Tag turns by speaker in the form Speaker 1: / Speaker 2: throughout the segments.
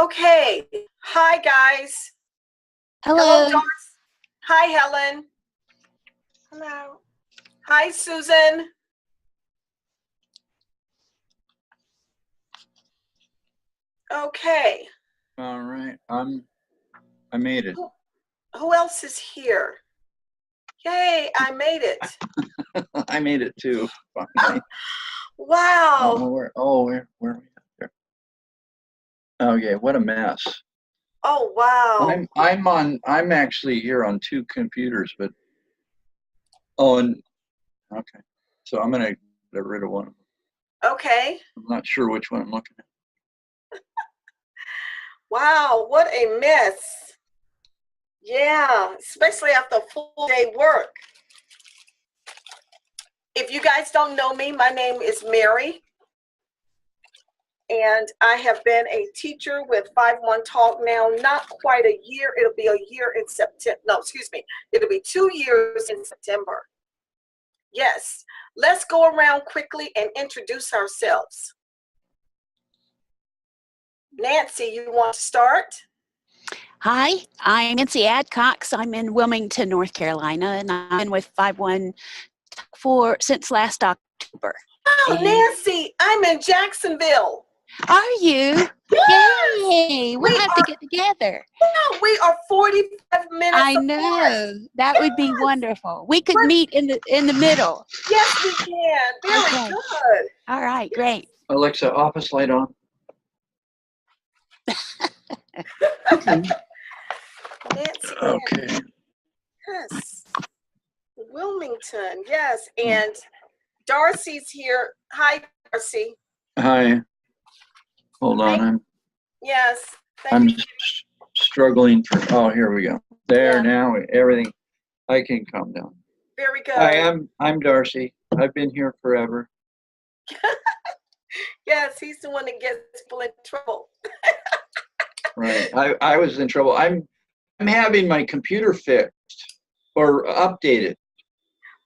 Speaker 1: Okay. Hi, guys. Hello,
Speaker 2: Hello.
Speaker 1: Doris. Hi, Helen. Hello. Hi, Susan. Okay.
Speaker 3: All right, I made it.
Speaker 1: Who else is here? Yay, I made it.
Speaker 3: I made it too. Finally.
Speaker 1: Wow.
Speaker 3: Where are we at there? Okay, what a mess.
Speaker 1: Oh, wow.
Speaker 3: I'm actually here on two computers, but and okay. So I'm gonna get rid of one of them.
Speaker 1: Okay.
Speaker 3: I'm not sure which one I'm looking at.
Speaker 1: Wow, what a mess. Yeah, especially after a full day work. If you guys don't know me, my name is Mary. And I have been a teacher with 5-1 Talk now, not quite a year. It'll be a year in September. No, excuse me. It'll be 2 years in September. Yes. Let's go around quickly and introduce ourselves. Nancy, you want to start?
Speaker 2: Hi, I'm Nancy Adcox. I'm in Wilmington, North Carolina, and I've been with 5-1 since last October.
Speaker 1: Oh, Nancy, I'm in Jacksonville.
Speaker 2: Are you?
Speaker 1: Yes!
Speaker 2: Yay! We'll have to get together.
Speaker 1: Yeah, we are 45 minutes
Speaker 2: I
Speaker 1: apart.
Speaker 2: know. That would be wonderful. We could meet in the middle.
Speaker 1: Yes, we can. Very
Speaker 2: Okay.
Speaker 1: good.
Speaker 2: All right, great.
Speaker 3: Alexa, office light on.
Speaker 1: Nancy.
Speaker 3: Okay.
Speaker 1: Yes. Wilmington. Yes. And Darcy's here. Hi, Darcy.
Speaker 3: Hi. Hold on.
Speaker 1: Yes.
Speaker 3: I'm
Speaker 1: Thank you.
Speaker 3: struggling for. Oh, here we go. There
Speaker 1: Yeah.
Speaker 3: now. Everything. I can calm down.
Speaker 1: Very good.
Speaker 3: Hi, I'm Darcy. I've been here forever.
Speaker 1: Yes, he's the one that gets people in trouble.
Speaker 3: Right. I was in trouble. I'm having my computer fixed or updated.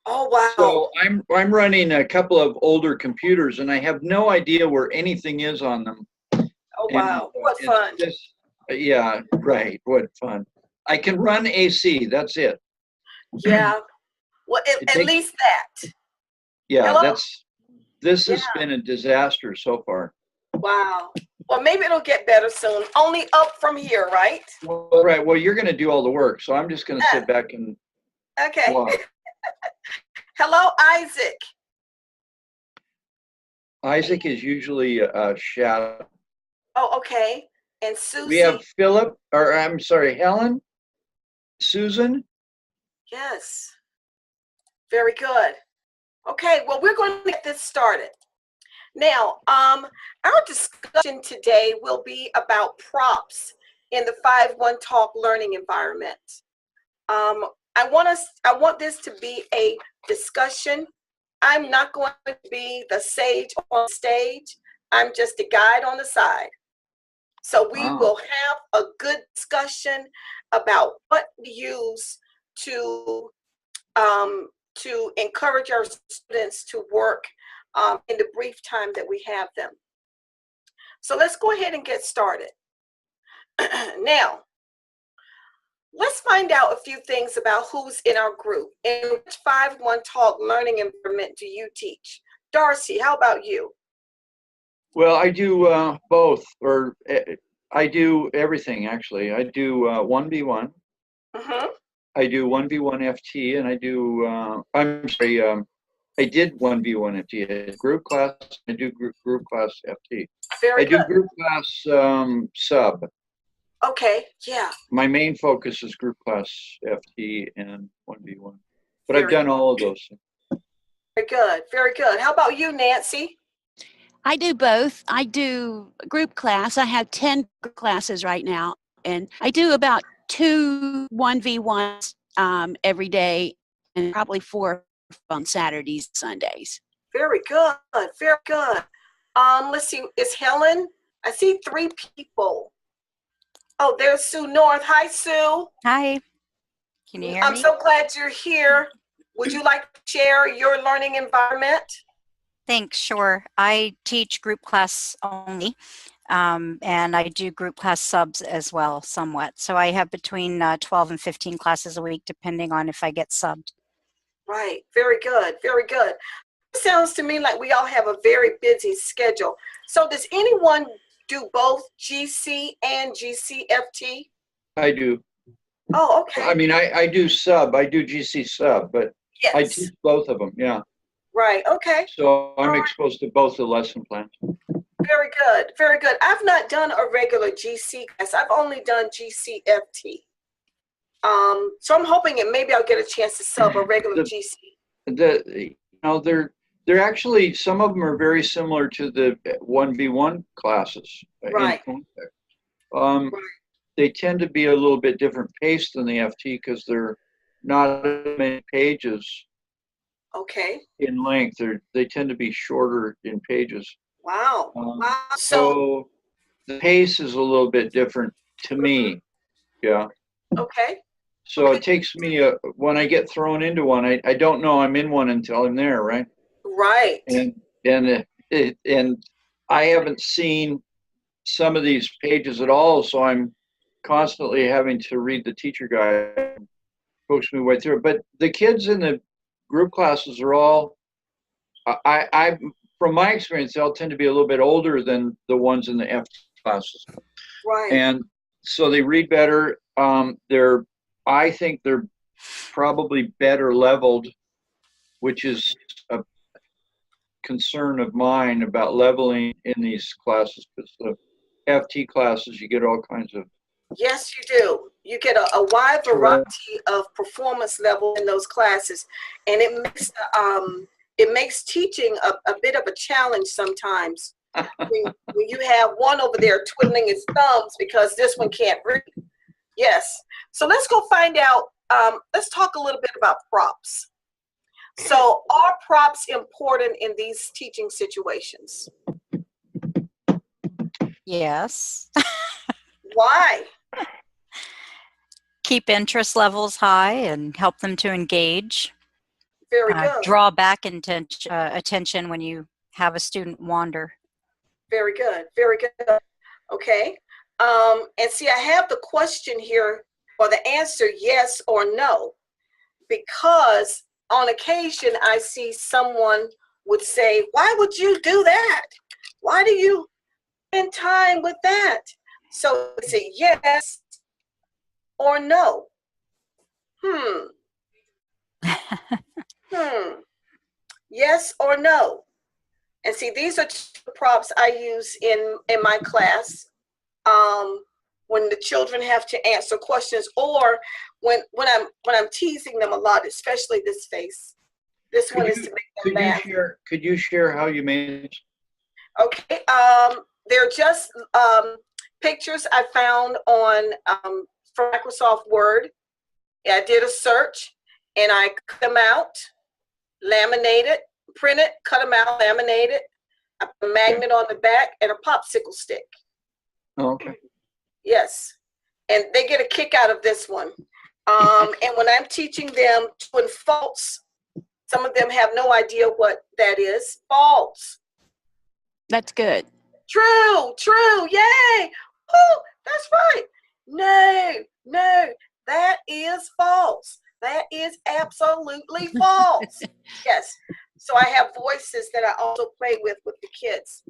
Speaker 1: Oh, wow.
Speaker 3: So I'm running a couple of older computers and I have no idea where anything is on them.
Speaker 1: Oh, wow. What fun.
Speaker 3: Yeah, right. What fun. I can run AC. That's it.
Speaker 1: Yeah. Well, at least that.
Speaker 3: Yeah,
Speaker 1: Hello?
Speaker 3: this has been a disaster so far.
Speaker 1: Wow. Well, maybe it'll get better soon. Only up from here, right?
Speaker 3: Well, right. Well, you're going to do all the work, so I'm just going to sit back and
Speaker 1: Okay.
Speaker 3: watch.
Speaker 1: Hello, Isaac.
Speaker 3: Isaac is usually a shadow.
Speaker 1: Oh, okay. And Susie.
Speaker 3: We have Philip, or I'm sorry, Helen, Susan.
Speaker 1: Yes. Very good. Okay, well, we're going to get this started. Now, our discussion today will be about props in the 5-1 Talk learning environment. I want this to be a discussion. I'm not going to be the sage on stage. I'm just a guide on the side. So we will have a good discussion about what to use to encourage our students to work in the brief time that we have them. So let's go ahead and get started. Now, let's find out a few things about who's in our group. In which 5-1 Talk learning environment do you teach? Darcy, how about you?
Speaker 3: Well, I do both, or I do everything actually. I do 1v1.
Speaker 1: Mm-hmm.
Speaker 3: I do 1v1 FT, and I do. I'm sorry. I did 1v1 FT. Group class. I do group class FT.
Speaker 1: Very good.
Speaker 3: I do group class sub.
Speaker 1: Okay. Yeah.
Speaker 3: My main focus is group class FT and 1v1, but
Speaker 1: Very
Speaker 3: I've done all of those.
Speaker 1: Very good. Very good. How about you, Nancy?
Speaker 2: I do both. I do group class. I have 10 classes right now, and I do about 2 1v1s every day, and probably 4 on Saturdays, Sundays.
Speaker 1: Very good. Very good. Let's see. Is Helen? I see 3 people. Oh, there's Sue North. Hi, Sue.
Speaker 4: Hi. Can you hear me?
Speaker 1: I'm so glad you're here. Would you like to share your learning environment?
Speaker 4: Thanks. Sure. I teach group class only. And I do group class subs as well, somewhat. So I have between 12 and 15 classes a week, depending on if I get subbed.
Speaker 1: Right. Very good. Very good. Sounds to me like we all have a very busy schedule. So does anyone do both GC and GCFT?
Speaker 3: I do.
Speaker 1: Oh, okay.
Speaker 3: I mean, I do sub. I do GC sub, but I
Speaker 1: Yes.
Speaker 3: teach both of them. Yeah.
Speaker 1: Right. Okay.
Speaker 3: So I'm
Speaker 1: Alright.
Speaker 3: exposed to both the lesson plans.
Speaker 1: Very good. Very good. I've not done a regular GC class. I've only done GCFT. So I'm hoping that maybe I'll get a chance to sub a regular GC.
Speaker 3: They're actually, some of them are very similar to the 1v1 classes. In
Speaker 1: Right.
Speaker 3: context.
Speaker 1: Right.
Speaker 3: They tend to be a little bit different pace than the FT because they're not as many pages
Speaker 1: Okay.
Speaker 3: in length. They tend to be shorter in pages.
Speaker 1: Wow.
Speaker 3: Um,
Speaker 1: Wow. So,
Speaker 3: So the pace is a little bit different to me. Yeah.
Speaker 1: okay.
Speaker 3: So
Speaker 1: Okay.
Speaker 3: it takes me when I get thrown into one, I don't know I'm in one until I'm there, right?
Speaker 1: Right.
Speaker 3: And I haven't seen some of these pages at all, so I'm constantly having to read the teacher guide, coach my way through it. But the kids in the group classes are all, I from my experience, they'll tend to be a little bit older than the ones in the F classes,
Speaker 1: Right.
Speaker 3: and so they read better. I think they're probably better leveled, which is a concern of mine about leveling in these classes, because the FT classes, you get all kinds of.
Speaker 1: Yes, you do. You get a wide variety of performance level in those classes, and it makes teaching a bit of a challenge sometimes. when you have one over there twiddling his thumbs because this one can't read. Yes. So let's go find out. Let's talk a little bit about props. So are props important in these teaching situations?
Speaker 4: Yes.
Speaker 1: Why?
Speaker 4: Keep interest levels high and help them to engage.
Speaker 1: Very good.
Speaker 4: Draw back attention when you have a student wander.
Speaker 1: Very good. Very good. Okay. And see, I have the question here, or the answer yes or no, because on occasion I see someone would say, why would you do that? Why do you spend time with that? So is it yes or no? Yes or no? And see, these are two props I use in my class when the children have to answer questions, or when I'm teasing them a lot, especially this face. This one is to make them laugh.
Speaker 3: Could you share how you made it?
Speaker 1: Okay, they're just pictures I found on from Microsoft Word. I did a search and I cut them out, laminate it, print it, cut them out, laminate it, I put a magnet on the back, and a popsicle stick.
Speaker 3: Oh, okay.
Speaker 1: Yes, and they get a kick out of this one. And when I'm teaching them twin faults, some of them have no idea what that is. Faults.
Speaker 2: That's good.
Speaker 1: True, yay. Oh, that's right. No, that is false. That is absolutely false. Yes. So I have voices that I also play with the kids.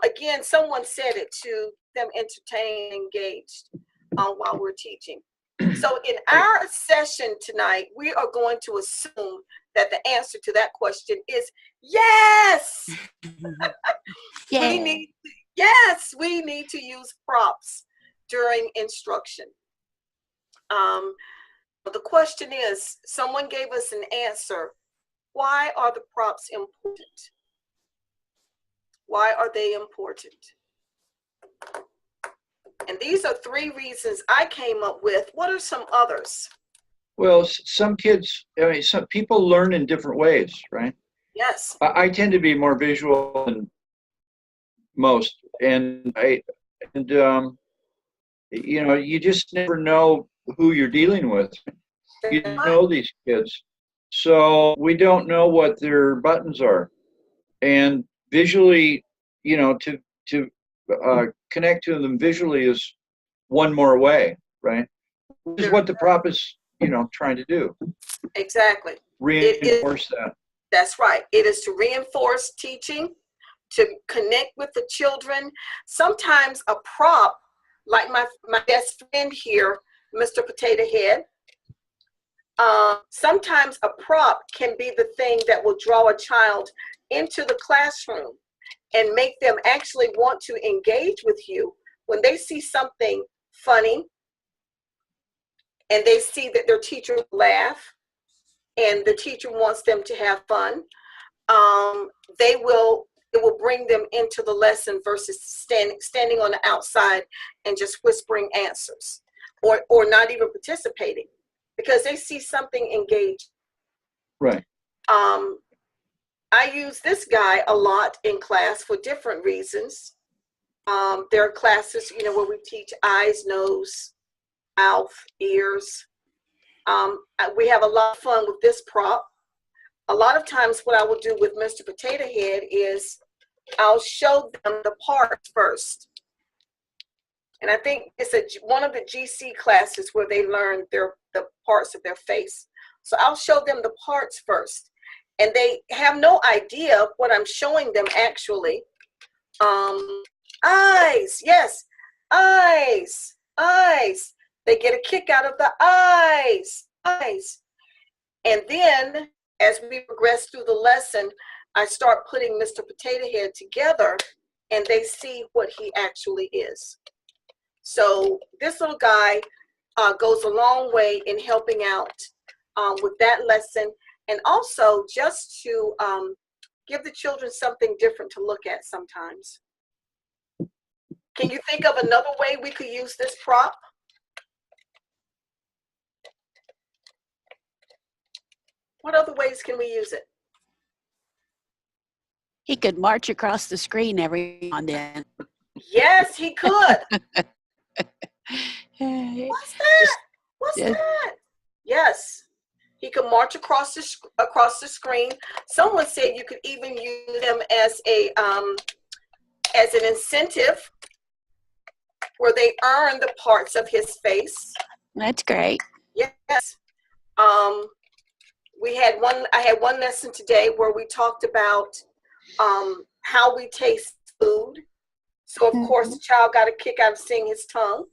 Speaker 1: Again, someone said it to them entertained, engaged while we're teaching. So in our session tonight, we are going to assume that the answer to that question is yes.
Speaker 2: Yeah.
Speaker 1: We need to use props during instruction. The question is, someone gave us an answer. Why are the props important? Why are they important? And these are 3 reasons I came up with. What are some others?
Speaker 3: Well, some kids, some people learn in different ways, right?
Speaker 1: Yes.
Speaker 3: I tend to be more visual than most, and you just never know who you're dealing with. You don't know these kids, so we don't know what their buttons are, and visually, to connect to them visually is one more way, right? Which is what the prop is, trying to do.
Speaker 1: Exactly.
Speaker 3: Reinforce that.
Speaker 1: That's right. It is to reinforce teaching, to connect with the children. Sometimes a prop, like my best friend here, Mr. Potato Head, sometimes a prop can be the thing that will draw a child into the classroom and make them actually want to engage with you when they see something funny and they see that their teacher laugh and the teacher wants them to have fun. It will bring them into the lesson versus standing on the outside and just whispering answers or not even participating because they see something engaged.
Speaker 3: Right.
Speaker 1: I use this guy a lot in class for different reasons. There are classes, where we teach eyes, nose, mouth, ears. We have a lot of fun with this prop. A lot of times what I will do with Mr. Potato Head is I'll show them the parts first. And I think it's one of the GC classes where they learn the parts of their face. So I'll show them the parts first. And they have no idea what I'm showing them actually. Eyes, yes, eyes. They get a kick out of the eyes. And then as we progress through the lesson, I start putting Mr. Potato Head together and they see what he actually is. So this little guy goes a long way in helping out with that lesson, and also just to give the children something different to look at sometimes. Can you think of another way we could use this prop? What other ways can we use it?
Speaker 2: He could march across the screen every now and then.
Speaker 1: Yes, he could.
Speaker 2: Hey,
Speaker 1: What's that? What's
Speaker 2: yeah.
Speaker 1: that? Yes, he could march across the screen. Someone said you could even use them as an incentive, where they earn the parts of his face.
Speaker 2: That's great.
Speaker 1: Yes. I had one lesson today where we talked about how we taste food. So of course the child got a kick out of seeing his tongue.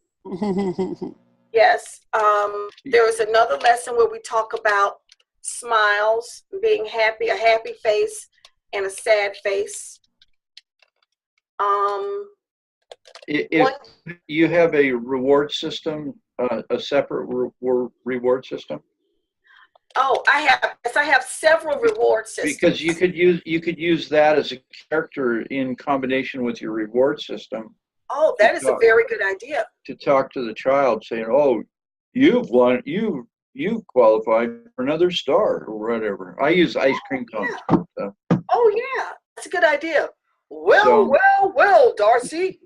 Speaker 1: Yes. There was another lesson where we talk about smiles, being happy, a happy face and a sad face.
Speaker 3: If you have a reward system, a separate reward system.
Speaker 1: Oh, I have several reward systems.
Speaker 3: Because you could use that as a character in combination with your reward system.
Speaker 1: Oh, that is a very good idea.
Speaker 3: To talk to the child, saying, "Oh, you've won. You've qualified for another star or whatever." I use ice cream cones.
Speaker 1: Yeah.
Speaker 3: So.
Speaker 1: Oh yeah, that's a good idea. Well, Darcy,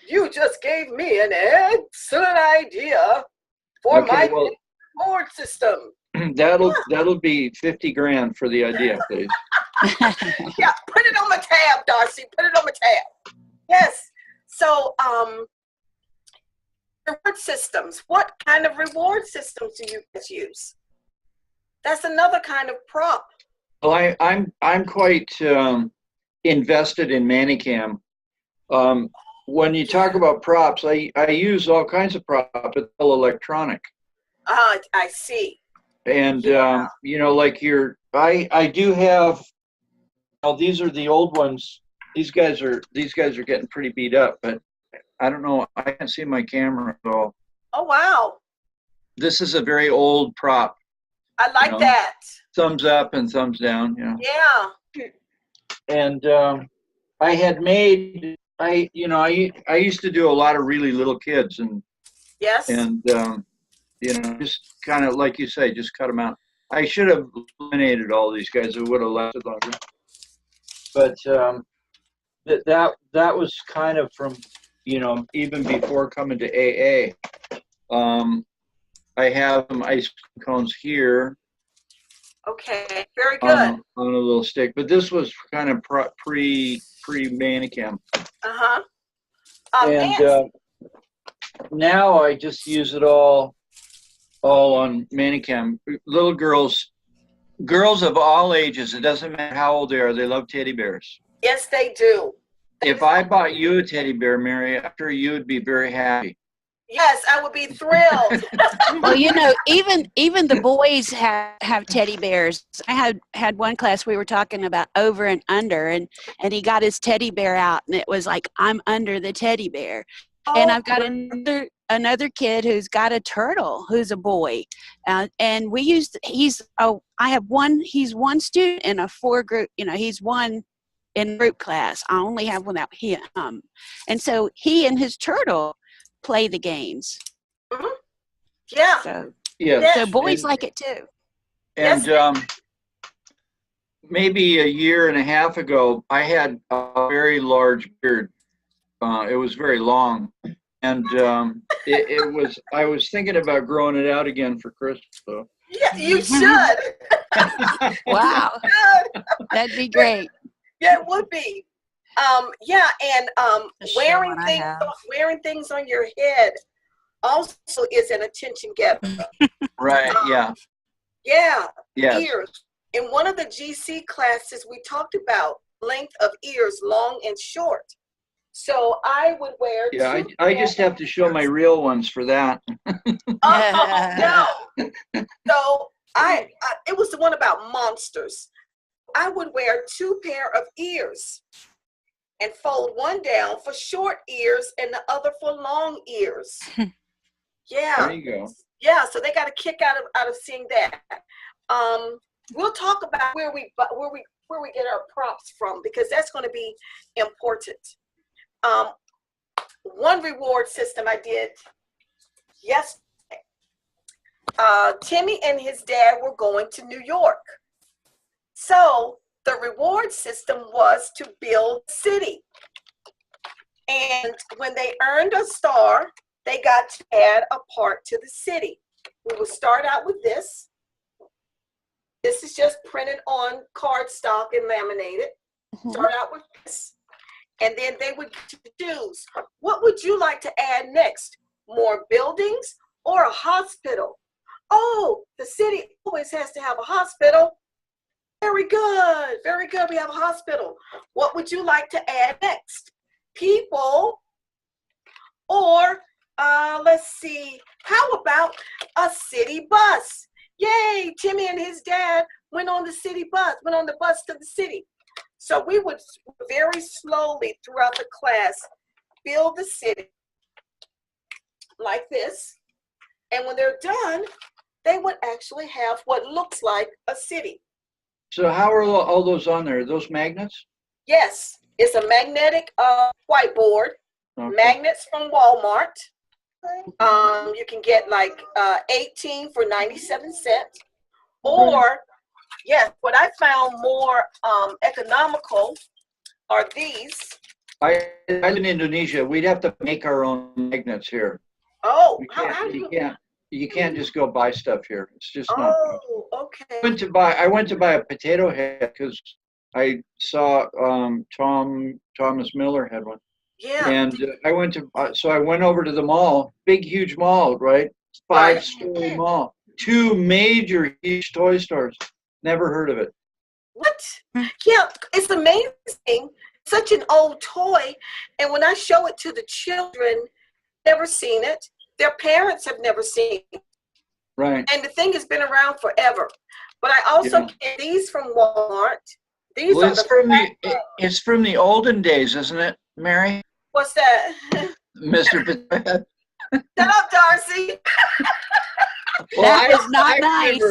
Speaker 1: you just gave me an excellent idea for my reward system.
Speaker 3: That'll be 50 grand for the idea, please.
Speaker 1: Yeah, put it on my tab, Darcy. Put it on my tab. Yes. So, reward systems. What kind of reward systems do you guys use? That's another kind of prop.
Speaker 3: Well, I'm quite invested in Manicam. When you talk about props, I use all kinds of props. It's all electronic.
Speaker 1: I see.
Speaker 3: And like I do have. Well, these are the old ones. These guys are getting pretty beat up, but I don't know. I can't see my camera at all.
Speaker 1: Oh wow!
Speaker 3: This is a very old prop.
Speaker 1: I like that.
Speaker 3: Thumbs up and thumbs down.
Speaker 1: Yeah.
Speaker 3: And I had made. I used to do a lot of really little kids, and
Speaker 1: yes.
Speaker 3: And just kind of like you say, just cut them out. I should have eliminated all these guys. It would have lasted longer. But that was kind of from, even before coming to AA. I have some ice cones here.
Speaker 1: Okay, very good.
Speaker 3: On a little stick, but this was kind of pre Manicam. And
Speaker 1: Nancy,
Speaker 3: now I just use it all on Manicam. Little girls of all ages, it doesn't matter how old they are, they love teddy bears.
Speaker 1: yes, they do.
Speaker 3: If I bought you a teddy bear, Mary, I'm sure you would be very happy.
Speaker 1: Yes, I would be thrilled.
Speaker 2: Well, you know, even the boys have teddy bears. I had one class we were talking about over and under, and he got his teddy bear out, and it was like, I'm under the teddy bear. And I've got another kid who's got a turtle, who's a boy, and he's one student in a 4 group. You know, he's one in group class. I only have one out him, and so he and his turtle play the games.
Speaker 1: Mhm. Yeah.
Speaker 2: So
Speaker 3: Yes.
Speaker 2: so boys
Speaker 3: and,
Speaker 2: like it too.
Speaker 3: and maybe a year and a half ago, I had a very large beard. It was very long, and I was thinking about growing it out again for Christmas. So.
Speaker 1: Yeah, you should.
Speaker 2: Wow,
Speaker 1: Good.
Speaker 2: that'd be great.
Speaker 1: Yeah, it would be. Yeah, and
Speaker 4: To show
Speaker 1: wearing
Speaker 4: what I
Speaker 1: things
Speaker 4: have.
Speaker 1: wearing things on your head also is an attention getter.
Speaker 3: Right. Yeah.
Speaker 1: Yeah,
Speaker 3: Yes.
Speaker 1: ears. In one of the GC classes, we talked about length of ears, long and short. So I would wear.
Speaker 3: Yeah.
Speaker 1: two
Speaker 3: I just have to show my real ones for that.
Speaker 1: Oh, no. So it was the one about monsters. I would wear 2 pair of ears and fold one down for short ears and the other for long ears. Yeah.
Speaker 3: There you go.
Speaker 1: Yeah, so they got a kick out of seeing that. We'll talk about where we get our props from, because that's going to be important. One reward system I did yesterday. Timmy and his dad were going to New York. So the reward system was to build a city. And when they earned a star, they got to add a part to the city. We will start out with this. This is just printed on cardstock and laminated. Start out with this. And then they would choose, what would you like to add next? More buildings or a hospital? Oh, the city always has to have a hospital. Very good, very good. We have a hospital. What would you like to add next? People, or let's see, how about a city bus? Yay, Timmy and his dad went on the bus to the city. So we would very slowly throughout the class build the city like this. And when they're done, they would actually have what looks like a city.
Speaker 3: So how are all those on there? Are those magnets?
Speaker 1: Yes, it's a magnetic whiteboard,
Speaker 3: Okay.
Speaker 1: magnets from Walmart. You can get like 18 for 97 cents. Or, yes, what I found more economical are these.
Speaker 3: I live in Indonesia. We'd have to make our own magnets here.
Speaker 1: Oh,
Speaker 3: We
Speaker 1: how do
Speaker 3: you can't just go buy stuff here. It's just not.
Speaker 1: Oh, okay.
Speaker 3: I went to buy a potato head because I saw Thomas Miller had one.
Speaker 1: Yeah.
Speaker 3: And I went over to the mall, big, huge mall, right? 5-story mall, 2 major, huge toy stores. Never heard of it.
Speaker 1: What? Yeah, it's amazing. Such an old toy. And when I show it to the children, never seen it. Their parents have never seen it.
Speaker 3: Right.
Speaker 1: And the thing has been around forever. But I also get these from Walmart. These
Speaker 3: Well,
Speaker 1: are
Speaker 3: it's from the olden days, isn't it, Mary?
Speaker 1: What's that?
Speaker 3: Mr. Potato Head.
Speaker 1: Shut up, Darcy.
Speaker 2: That was not nice.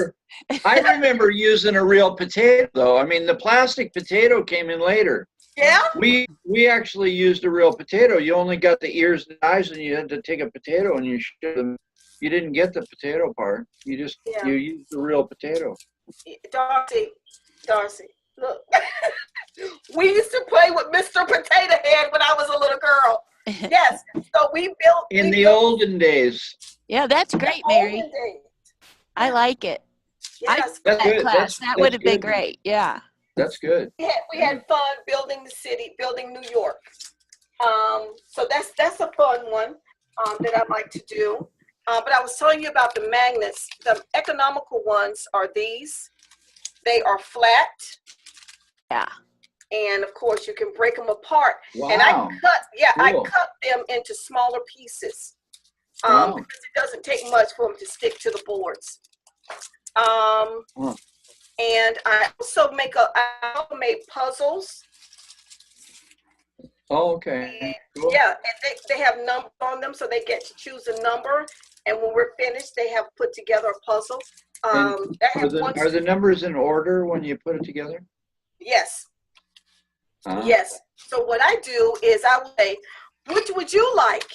Speaker 3: I remember using a real potato, though. I mean, the plastic potato came in later.
Speaker 1: Yeah?
Speaker 3: We actually used a real potato. You only got the ears and eyes, and you had to take a potato and you shoot them. You didn't get the potato part. You just you used the real potato.
Speaker 1: Darcy, look. We used to play with Mr. Potato Head when I was a little girl. Yes. So we built
Speaker 3: In the olden days.
Speaker 2: Yeah, that's great, Mary.
Speaker 1: olden days.
Speaker 2: I like it.
Speaker 1: Yes.
Speaker 3: That's
Speaker 2: That
Speaker 3: good.
Speaker 2: class, that would have been
Speaker 3: good.
Speaker 2: great. Yeah.
Speaker 3: That's good.
Speaker 1: We had fun building the city, building New York. So that's a fun one that I like to do. But I was telling you about the magnets. The economical ones are these. They are flat.
Speaker 2: Yeah.
Speaker 1: And of course, you can break them apart. And I
Speaker 3: Wow.
Speaker 1: I
Speaker 3: Cool.
Speaker 1: cut them into smaller pieces
Speaker 3: Wow.
Speaker 1: because it doesn't take much for them to stick to the boards.
Speaker 3: Huh.
Speaker 1: And I also made puzzles.
Speaker 3: Oh, okay. Cool.
Speaker 1: Yeah, and they have numbers on them, so they get to choose a number. And when we're finished, they have put together a puzzle. I have one.
Speaker 3: Are the numbers in order when you put it together?
Speaker 1: Yes.
Speaker 3: Ah.
Speaker 1: Yes. So what I do is I will say, which would you like?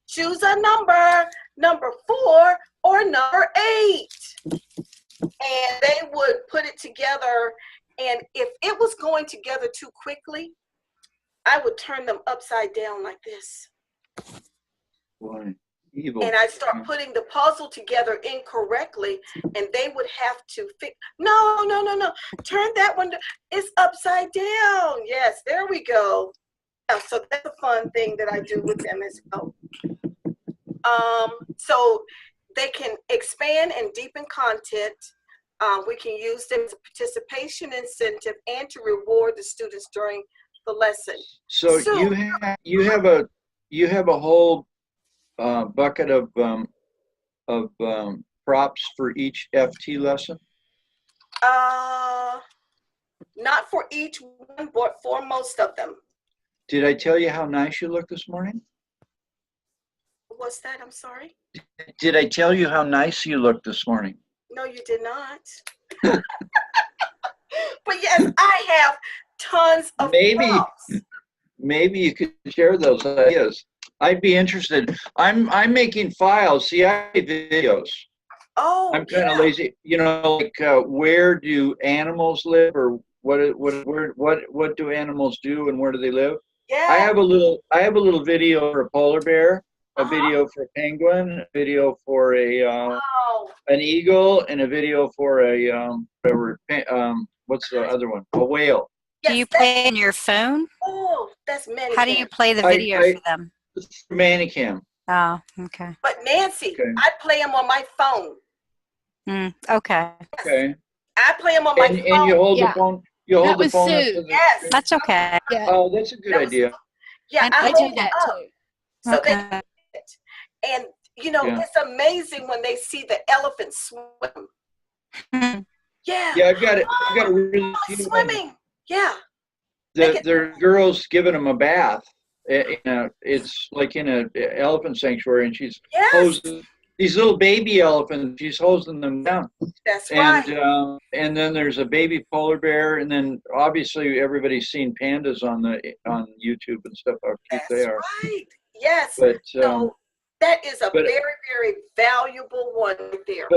Speaker 1: Choose a number 4 or number 8. And they would put it together. And if it was going together too quickly, I would turn them upside down like this.
Speaker 3: Boy, evil.
Speaker 1: And I'd start putting the puzzle together incorrectly, and they would have to fix. No. Turn that one. It's upside down. Yes, there we go. Yeah, so that's a fun thing that I do with them as well. So they can expand and deepen content. We can use them as a participation incentive and to reward the students during the lesson.
Speaker 3: So you have a whole bucket of props for each FT lesson?
Speaker 1: Not for each one, but for most of them.
Speaker 3: Did I tell you how nice you look this morning?
Speaker 1: What's that? I'm sorry.
Speaker 3: Did I tell you how nice you look this morning?
Speaker 1: No, you did not. But yes, I have tons of props.
Speaker 3: Maybe you could share those ideas. I'd be interested. I'm making files. See, I make videos.
Speaker 1: Oh,
Speaker 3: I'm kind of lazy. You know, like where do animals live, or what do animals do, and where do they live?
Speaker 1: Yeah.
Speaker 3: I have a little video for a polar bear, a
Speaker 1: Uh-huh.
Speaker 3: video for a penguin, a video for
Speaker 1: Wow.
Speaker 3: an eagle, and a video for a what's the other one? A whale.
Speaker 4: Do you play on your phone?
Speaker 1: Oh, that's many.
Speaker 4: How do you play the video for them?
Speaker 3: Manicam.
Speaker 4: Oh, okay.
Speaker 1: But Nancy,
Speaker 3: Okay.
Speaker 1: I play them on my phone.
Speaker 4: Okay.
Speaker 3: Okay.
Speaker 1: I play them on my phone.
Speaker 3: And you hold
Speaker 2: Yeah.
Speaker 3: the phone. You hold
Speaker 2: That
Speaker 3: the
Speaker 2: was
Speaker 3: phone up
Speaker 2: Sue.
Speaker 3: to the
Speaker 1: Yes.
Speaker 3: screen?
Speaker 4: That's okay.
Speaker 2: Yeah.
Speaker 3: Oh, that's a good
Speaker 1: That was-
Speaker 3: idea.
Speaker 1: Yeah,
Speaker 2: I
Speaker 1: hold
Speaker 2: do that
Speaker 1: it up
Speaker 2: too.
Speaker 1: so they
Speaker 4: Okay.
Speaker 1: can see it. And you know,
Speaker 3: Yeah.
Speaker 1: it's amazing when they see the elephant swim. Yeah.
Speaker 3: Yeah, I've got a really
Speaker 1: Oh,
Speaker 3: cute one.
Speaker 1: swimming. Yeah. Make it-
Speaker 3: Their girls giving them a bath. It's like in an elephant sanctuary, and she's
Speaker 1: Yes.
Speaker 3: hosing these little baby elephants. She's hosing them down,
Speaker 1: That's right.
Speaker 3: and then there's a baby polar bear, and then obviously everybody's seen pandas on YouTube and stuff. How cute
Speaker 1: That's
Speaker 3: they are.
Speaker 1: right. Yes.
Speaker 3: But
Speaker 1: So that is a
Speaker 3: but-
Speaker 1: very, very valuable one right there.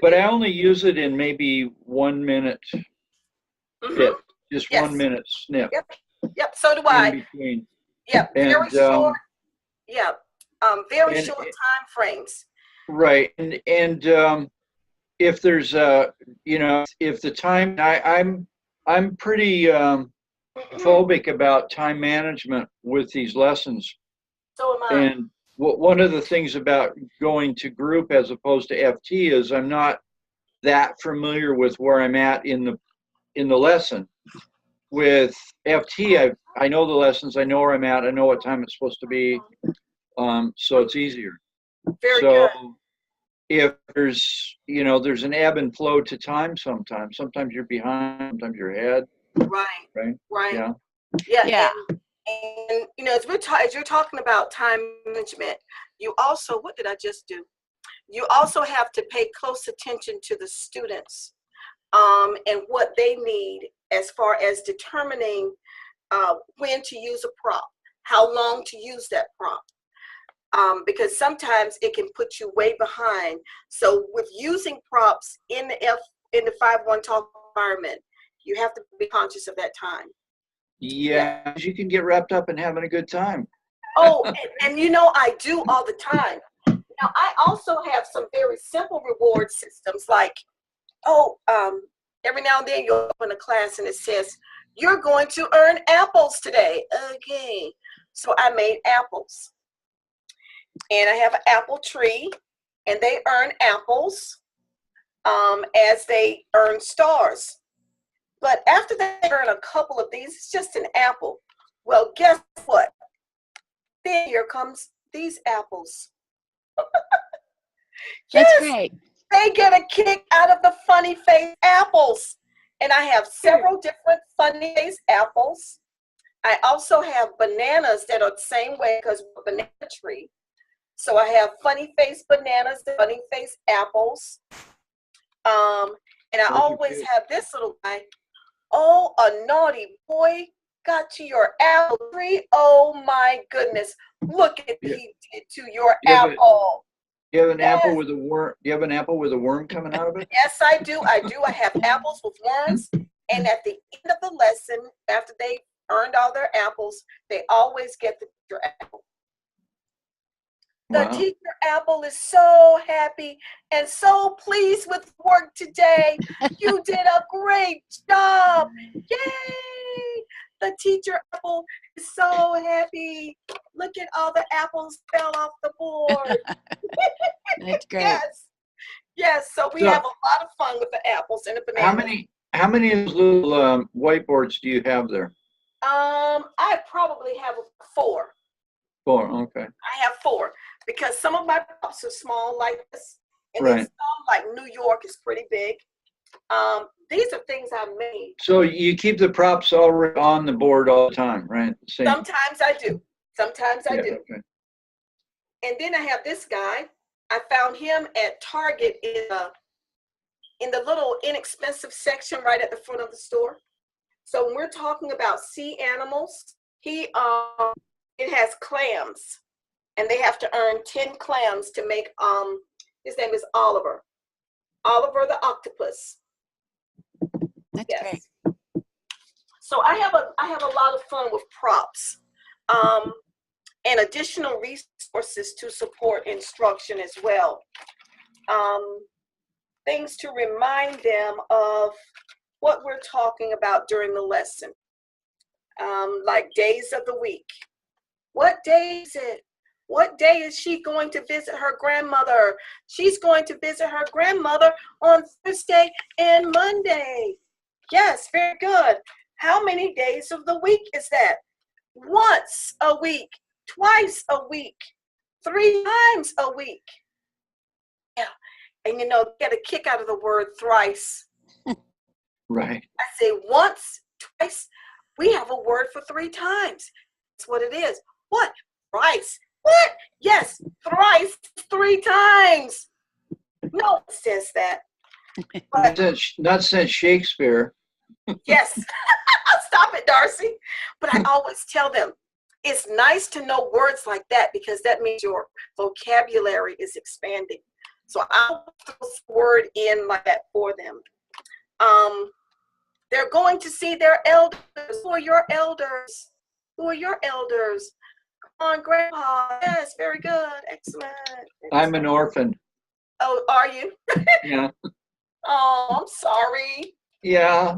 Speaker 3: but I only use it in maybe 1 minute
Speaker 1: Mhm.
Speaker 3: bit, just
Speaker 1: Yes.
Speaker 3: 1 minute snip
Speaker 1: Yep. So do
Speaker 3: in
Speaker 1: I.
Speaker 3: between.
Speaker 1: Yep. Very
Speaker 3: And,
Speaker 1: short. Yeah. Very
Speaker 3: and-
Speaker 1: short time frames.
Speaker 3: Right, and if there's if the time I'm pretty
Speaker 1: Mhm.
Speaker 3: phobic about time management with these lessons,
Speaker 1: So am I.
Speaker 3: and one of the things about going to group as opposed to FT is I'm not that familiar with where I'm at in the lesson. With FT, I know the lessons, I know where I'm at, I know what time it's supposed to be, so it's easier.
Speaker 1: Very
Speaker 3: So
Speaker 1: good.
Speaker 3: if there's an ebb and flow to time sometimes. Sometimes you're behind, sometimes you're ahead.
Speaker 1: Right.
Speaker 3: Right.
Speaker 1: Right.
Speaker 3: Yeah.
Speaker 1: Yeah.
Speaker 2: Yeah.
Speaker 1: And as you're talking about time management, you also, what did I just do? You also have to pay close attention to the students and what they need as far as determining when to use a prop, how long to use that prop. Because sometimes it can put you way behind. So with using props in the 5-1 talk environment, you have to be conscious of that time.
Speaker 3: Yeah, you can get wrapped up in having a good time.
Speaker 1: Oh, and I do all the time. Now, I also have some very simple reward systems like, every now and then you'll open a class and it says, you're going to earn apples today. Okay. So I made apples. And I have an apple tree, and they earn apples as they earn stars. But after they earn a couple of these, it's just an apple. Well, guess what? Then here comes these apples.
Speaker 2: That's
Speaker 1: Yes,
Speaker 2: great.
Speaker 1: they get a kick out of the funny face apples. And I have several different funny face apples. I also have bananas that are the same way because we're a banana tree. So I have funny face bananas, funny face apples. And I
Speaker 3: Those are
Speaker 1: always
Speaker 3: cute.
Speaker 1: have this little guy. Oh, a naughty boy got to your apple tree. Oh my goodness. Look at
Speaker 3: Yeah.
Speaker 1: he did to your
Speaker 3: Yeah, but-
Speaker 1: apple.
Speaker 3: You have an apple
Speaker 1: Yes.
Speaker 3: with a worm. You have an apple with a worm coming out of it?
Speaker 1: Yes, I do. I do. I have apples with worms. And at the end of the lesson, after they earned all their apples, they always get the teacher apple. The
Speaker 3: Wow.
Speaker 1: teacher apple is so happy and so pleased with work today. You did a great job. Yay! The teacher apple is so happy. Look at all the apples fell off the board.
Speaker 2: That's great.
Speaker 1: Yes. Yes. So we
Speaker 3: So-
Speaker 1: have a lot of fun with the apples and the bananas.
Speaker 3: How many of those little whiteboards do you have there?
Speaker 1: I probably have 4.
Speaker 3: 4. Okay.
Speaker 1: I have 4 because some of my props are small like this, and then
Speaker 3: Right.
Speaker 1: some like New York is pretty big. These are things I made.
Speaker 3: So you keep the props already on the board all the time, right? Same.
Speaker 1: Sometimes I do. Sometimes I
Speaker 3: Yeah,
Speaker 1: do.
Speaker 3: okay.
Speaker 1: And then I have this guy. I found him at Target in the little inexpensive section right at the front of the store. So when we're talking about sea animals, it has clams, and they have to earn 10 clams to make. His name is Oliver. Oliver the octopus.
Speaker 2: That's
Speaker 1: Yes.
Speaker 2: great.
Speaker 1: So I have a lot of fun with props, and additional resources to support instruction as well. Things to remind them of what we're talking about during the lesson, like days of the week. What day is it? What day is she going to visit her grandmother? She's going to visit her grandmother on Thursday and Monday. Yes, very good. How many days of the week is that? Once a week, twice a week, 3 times a week. Yeah, and get a kick out of the word thrice.
Speaker 3: Right.
Speaker 1: I say once, twice. We have a word for 3 times. That's what it is. What? Thrice. What? Yes, thrice, 3 times. No one says that. But
Speaker 3: Not since Shakespeare.
Speaker 1: yes, stop it, Darcy. But I always tell them, it's nice to know words like that because that means your vocabulary is expanding. So I'll put this word in like that for them. They're going to see their elders. Who are your elders? Who are your elders? Come on, Grandpa. Yes, very good. Excellent.
Speaker 3: I'm an orphan.
Speaker 1: Oh, are you?
Speaker 3: Yeah.
Speaker 1: Oh, I'm sorry.
Speaker 3: Yeah.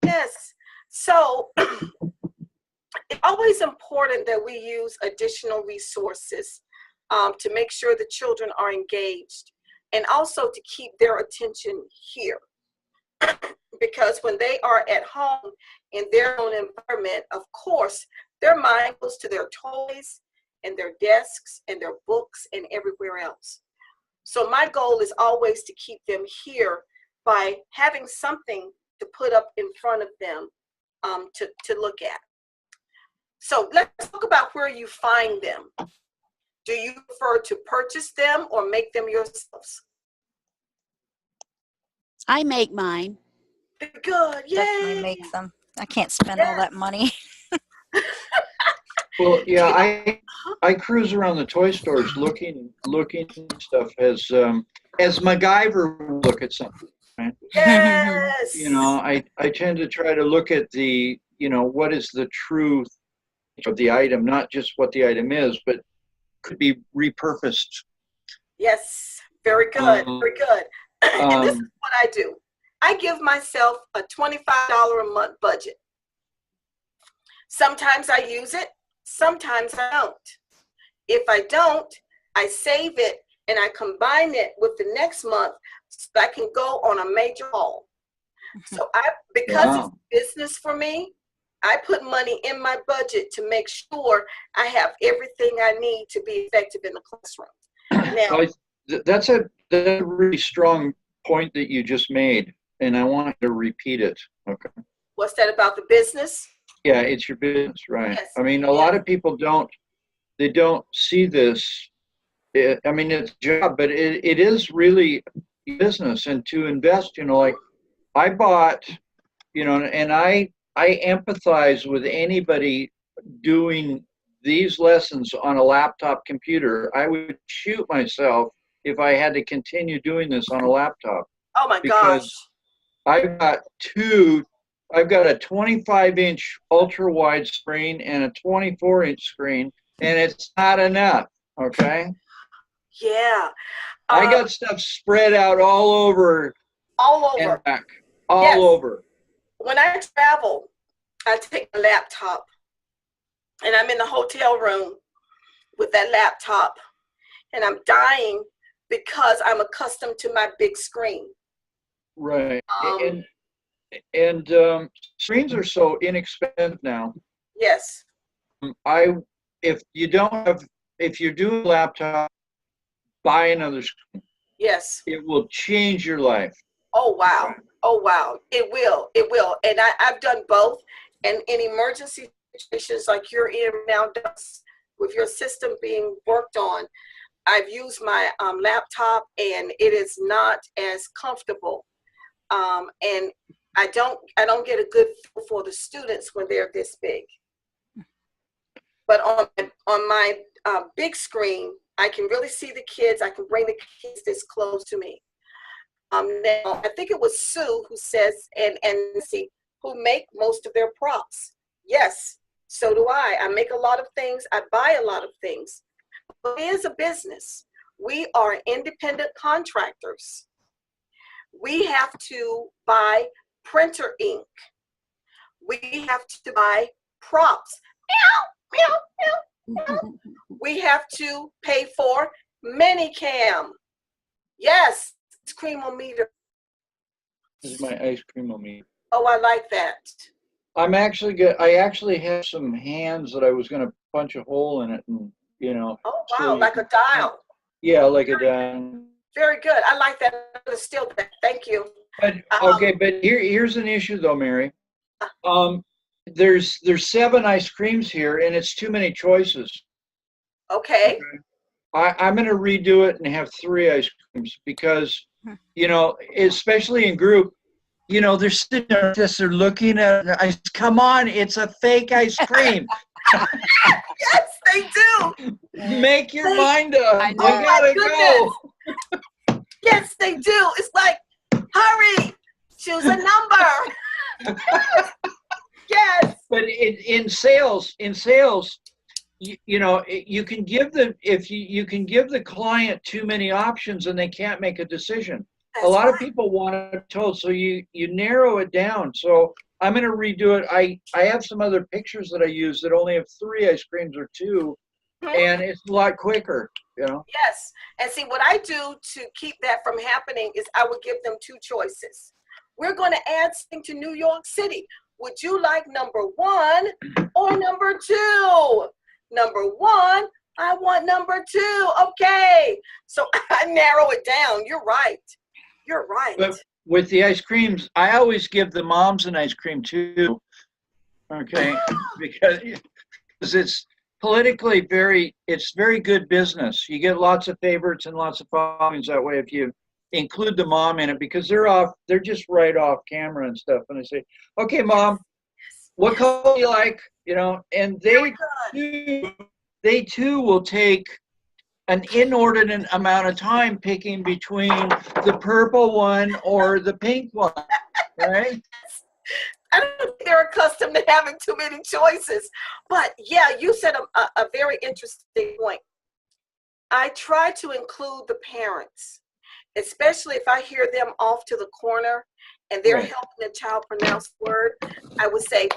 Speaker 1: Yes. So it's always important that we use additional resources to make sure the children are engaged and also to keep their attention here. Because when they are at home in their own environment, of course, their mind goes to their toys and their desks and their books and everywhere else. So my goal is always to keep them here by having something to put up in front of them to look at. So let's talk about where you find them. Do you prefer to purchase them or make them yourselves?
Speaker 2: I make mine.
Speaker 1: Good,
Speaker 4: Definitely
Speaker 1: yay!
Speaker 4: make them. I can't spend all that money.
Speaker 3: Well, yeah, I cruise around the toy stores looking at stuff as MacGyver would look at something. Right?
Speaker 1: Yes.
Speaker 3: I tend to try to look at the, what is the truth of the item, not just what the item is, but could be repurposed.
Speaker 1: Yes, very good, very good. And this is what I do. I give myself a $25 a month budget. Sometimes I use it, Sometimes I don't. If I don't, I save it and I combine it with the next month so I can go on a major haul. So because it's business for me, I put money in my budget to make sure I have everything I need to be effective in the classroom. Now,
Speaker 3: that's a really strong point that you just made, and I want to repeat it. Okay.
Speaker 1: what's that about the business?
Speaker 3: Yeah, it's your business, right?
Speaker 1: Yes.
Speaker 3: I mean, a lot of people don't see this. I mean, it's a job, but it is really business. And to invest, like I bought, and I empathize with anybody doing these lessons on a laptop computer. I would shoot myself if I had to continue doing this on a laptop.
Speaker 1: Oh my
Speaker 3: Because
Speaker 1: gosh.
Speaker 3: I've got a 25-inch ultra wide screen and a 24-inch screen, and it's not enough. Okay.
Speaker 1: Yeah.
Speaker 3: I got stuff spread out all over.
Speaker 1: All over.
Speaker 3: And back. All
Speaker 1: Yes.
Speaker 3: over.
Speaker 1: When I travel, I take a laptop and I'm in the hotel room with that laptop and I'm dying because I'm accustomed to my big screen.
Speaker 3: Right. And screens are so inexpensive now.
Speaker 1: Yes.
Speaker 3: If you're doing a laptop, buy another screen.
Speaker 1: Yes.
Speaker 3: It will change your life.
Speaker 1: Oh, wow. Oh, wow. It will. It will. And I've done both. And in emergency situations like you're in now, with your system being worked on, I've used my laptop and it is not as comfortable. And I don't get a good feel for the students when they're this big. But on my big screen, I can really see the kids. I can bring the kids this close to me. Now, I think it was Sue who says, and Nancy, who make most of their props. Yes, so do I. I make a lot of things. I buy a lot of things. But it is a business. We are independent contractors. We have to buy printer ink. We have to buy props. Meow, meow, meow, meow. We have to pay for Minicam. Yes, it's creamometer.
Speaker 3: This is my ice creamometer.
Speaker 1: Oh, I like that.
Speaker 3: I actually have some hands that I was going to punch a hole in it, and
Speaker 1: Oh, wow,
Speaker 3: so
Speaker 1: like a dial.
Speaker 3: Yeah, like a dial.
Speaker 1: Very good. I like that. Still, thank you.
Speaker 3: But okay, but here's an issue though, Mary. There's 7 ice creams here, and it's too many choices.
Speaker 1: Okay.
Speaker 3: I'm going to redo it and have 3 ice creams because, especially in group, they're sitting there just they're looking at ice. Come on, it's a fake ice cream.
Speaker 1: Yes, they do.
Speaker 3: Make your mind up.
Speaker 2: I
Speaker 3: You
Speaker 2: know.
Speaker 1: Oh my
Speaker 3: gotta go.
Speaker 1: Yes, they do. It's like, hurry, choose a number. Yes.
Speaker 3: But in sales, you can give you can give the client too many options and they can't make a decision.
Speaker 1: That's
Speaker 3: A lot of
Speaker 1: right.
Speaker 3: people want it told, so you narrow it down. So I'm going to redo it. I have some other pictures that I use that only have 3 ice creams or 2, and it's a lot quicker.
Speaker 1: Yes. And see, what I do to keep that from happening is I would give them 2 choices. We're going to add something to New York City. Would you like number 1 or number 2? Number 1, I want number 2. Okay. So I narrow it down. You're right. You're right.
Speaker 3: But with the ice creams, I always give the moms an ice cream too. Okay, because it's politically it's very good business. You get lots of favorites and lots of followings that way if you include the mom in it, because they're just right off camera and stuff. And I say, okay, Mom, what color do you like? And
Speaker 1: Very good.
Speaker 3: they too will take an inordinate amount of time picking between the purple one or the pink one, right?
Speaker 1: I don't think they're accustomed to having too many choices. But yeah, you said a very interesting point. I try to include the parents, especially if I hear them off to the corner and they're
Speaker 3: Right.
Speaker 1: helping the child pronounce the word. I would say,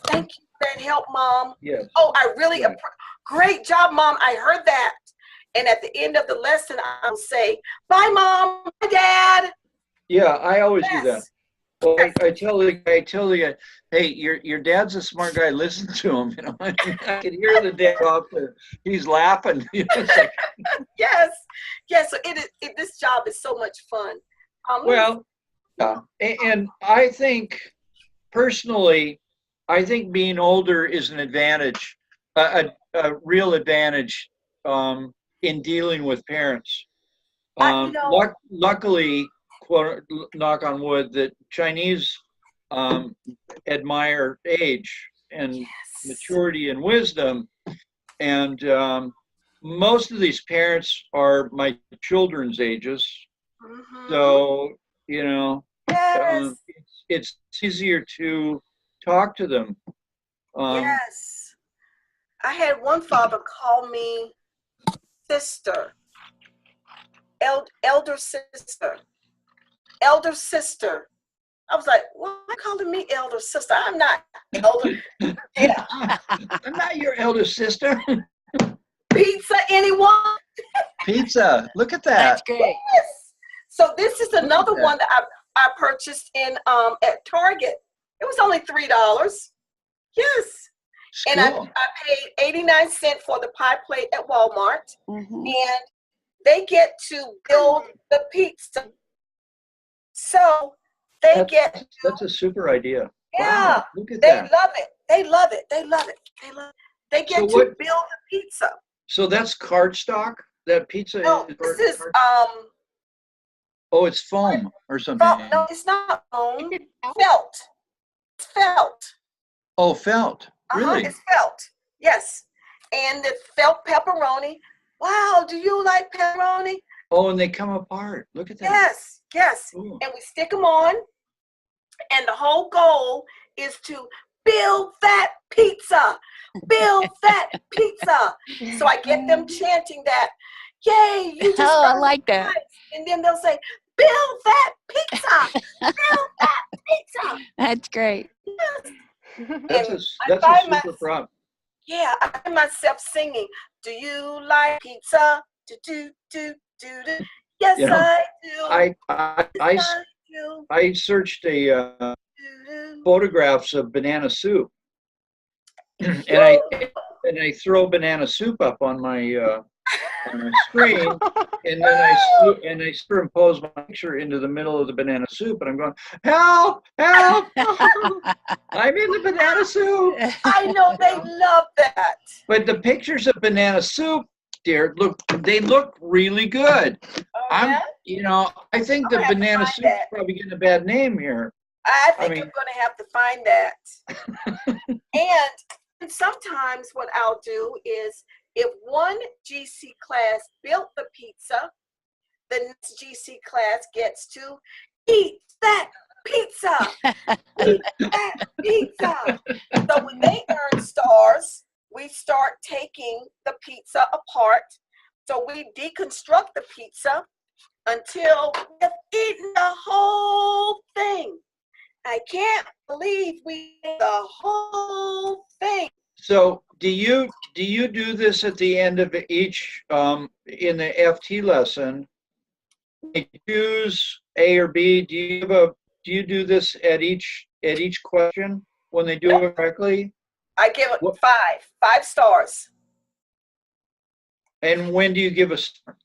Speaker 1: Thank you for that help, Mom.
Speaker 3: Yes.
Speaker 1: Oh, I really,
Speaker 3: Right.
Speaker 1: great job, Mom. I heard that. And at the end of the lesson, I'll say, bye, Mom, bye, Dad.
Speaker 3: Yeah, I always do that.
Speaker 1: Yes.
Speaker 3: Well, I tell the guy, hey, your dad's a smart guy. Listen to him. You know, I can hear the dad off there. He's laughing. You know, it's like,
Speaker 1: Yes. Yes. So this job is so much fun.
Speaker 3: well, yeah. And I think personally, I think being older is an advantage, a real advantage in dealing with parents.
Speaker 1: you know-
Speaker 3: Luckily, quote, knock on wood, that Chinese admire age and
Speaker 1: yes.
Speaker 3: maturity and wisdom. And most of these parents are my children's ages.
Speaker 1: Mhm.
Speaker 3: So, you know,
Speaker 1: yes.
Speaker 3: it's easier to talk to them.
Speaker 1: Yes. I had one father call me sister, elder sister, elder sister. I was like, why are you calling me elder sister? I'm not elder. Yeah.
Speaker 3: I'm not your elder sister.
Speaker 1: Pizza, anyone?
Speaker 3: Pizza. Look at that.
Speaker 2: That's great.
Speaker 1: Yes. So this is another
Speaker 3: that.
Speaker 1: one that I purchased in at Target. It was only $3. Yes. And I paid 89 cents for the pie plate at Walmart.
Speaker 2: Mhm.
Speaker 1: And they get to build the pizza. So they get,
Speaker 3: That's a super idea.
Speaker 1: yeah,
Speaker 3: Wow, look at
Speaker 1: they
Speaker 3: that.
Speaker 1: love it. They love it. They love it. They love it. They get
Speaker 3: So
Speaker 1: to
Speaker 3: what-
Speaker 1: build the pizza.
Speaker 3: So that's cardstock? That pizza
Speaker 1: No,
Speaker 3: is
Speaker 1: this is
Speaker 3: oh, it's foam or something.
Speaker 1: no, it's not foam. Felt. It's felt.
Speaker 3: Oh, felt. Really?
Speaker 1: It's felt. Yes. And the felt pepperoni. Wow, do you like pepperoni?
Speaker 3: Oh, and they come apart. Look at that.
Speaker 1: Yes, yes.
Speaker 3: Cool.
Speaker 1: And we stick them on. And the whole goal is to build that pizza. Build that pizza. So I get them chanting that, yay, you just
Speaker 2: Oh, I
Speaker 1: earned
Speaker 2: like
Speaker 1: the
Speaker 2: that.
Speaker 1: prize. And then they'll say, build that pizza. Build that pizza.
Speaker 2: That's great.
Speaker 1: Yes.
Speaker 3: That's
Speaker 1: And
Speaker 3: a, that's a
Speaker 1: find my-
Speaker 3: super prop.
Speaker 1: Yeah, I find myself singing, do you like pizza? Do, do, do, do, do. Yes,
Speaker 3: You know,
Speaker 1: I do.
Speaker 3: I
Speaker 1: do,
Speaker 3: I searched a
Speaker 1: do, do.
Speaker 3: photographs of banana soup, and I throw banana soup up on my screen, and then I superimpose my picture into the middle of the banana soup, and I'm going, help, help, I'm in the banana soup.
Speaker 1: I know they love that.
Speaker 3: But the pictures of banana soup, dear, they look really good.
Speaker 1: Oh, yeah?
Speaker 3: You know, I think
Speaker 1: I'm
Speaker 3: the
Speaker 1: gonna have to
Speaker 3: banana
Speaker 1: find
Speaker 3: soup
Speaker 1: that.
Speaker 3: is probably getting a bad name here.
Speaker 1: I think
Speaker 3: mean-
Speaker 1: I'm going to have to find that. and sometimes what I'll do is if one GC class built the pizza, the next GC class gets to eat that pizza. Eat that pizza. So when they earn stars, we start taking the pizza apart. So we deconstruct the pizza until we've eaten the whole thing. I can't believe we ate the whole thing.
Speaker 3: So do you do this at the end of each in the FT lesson? You choose A or B. Do you do this at each question when they do it correctly?
Speaker 1: I give it
Speaker 3: What-
Speaker 1: 5 stars.
Speaker 3: And when do you give a star?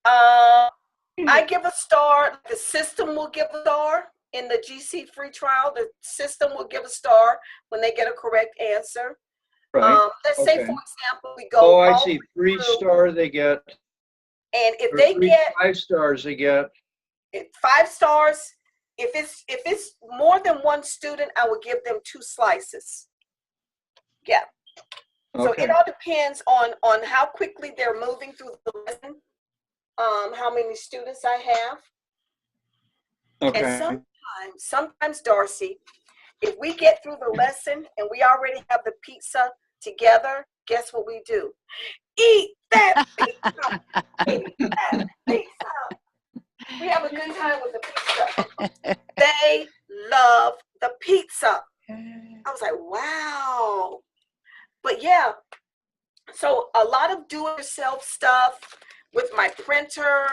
Speaker 1: I give a star. The system will give a star in the GC free trial. The system will give a star when they get a correct answer.
Speaker 3: Right.
Speaker 1: Let's say,
Speaker 3: Okay.
Speaker 1: for example, we go.
Speaker 3: Oh, I
Speaker 1: all
Speaker 3: see. 3
Speaker 1: through,
Speaker 3: star they get.
Speaker 1: And if
Speaker 3: Or
Speaker 1: they
Speaker 3: 3
Speaker 1: get
Speaker 3: 5 stars they get.
Speaker 1: 5 stars, if it's more than one student, I will give them 2 slices. Yeah. So
Speaker 3: Okay.
Speaker 1: it all depends on how quickly they're moving through the lesson, how many students I have.
Speaker 3: Okay.
Speaker 1: And sometimes, Darcy, if we get through the lesson and we already have the pizza together, guess what we do? Eat that pizza. Eat that pizza. We have a good time with the pizza. They love the pizza. I was like, wow. stuff with my printer.